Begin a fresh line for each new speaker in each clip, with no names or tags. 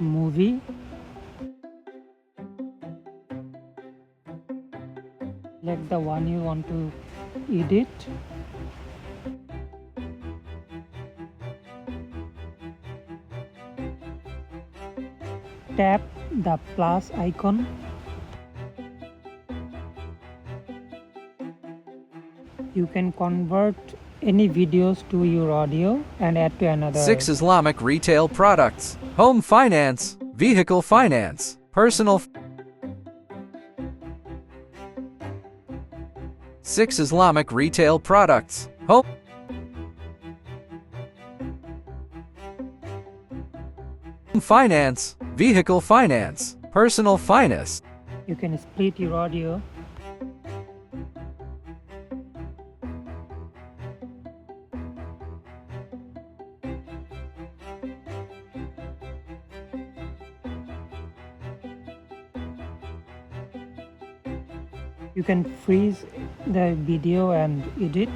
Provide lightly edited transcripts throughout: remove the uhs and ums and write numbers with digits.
movie. Select the one you want to edit. Tap the plus icon. You can convert any videos to your audio and add to another.
6 Islamic retail products. Home finance, vehicle finance, personal. 6 Islamic retail products. Home finance, vehicle finance, personal finance.
You can split your audio. You can freeze the video and edit.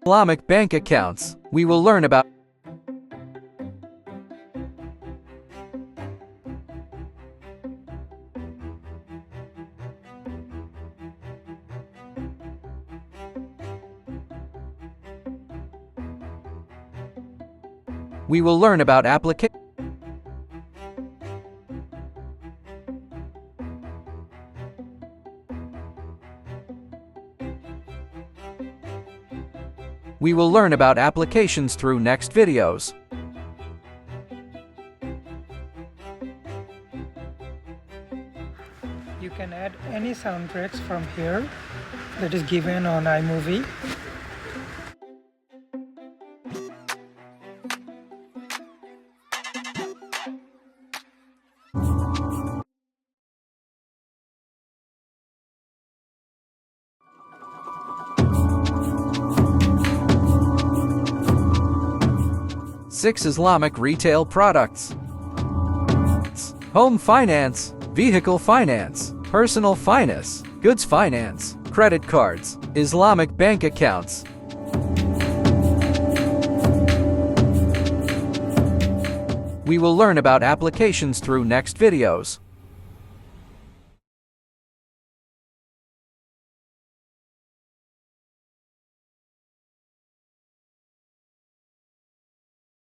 Islamic bank accounts. We will learn about application. We will learn about applications through next videos.
You can add any soundtracks from here that is given on iMovie.
Six Islamic retail products. Home finance, vehicle finance, personal finance, goods finance, credit cards, Islamic bank accounts. We will learn about applications through next videos.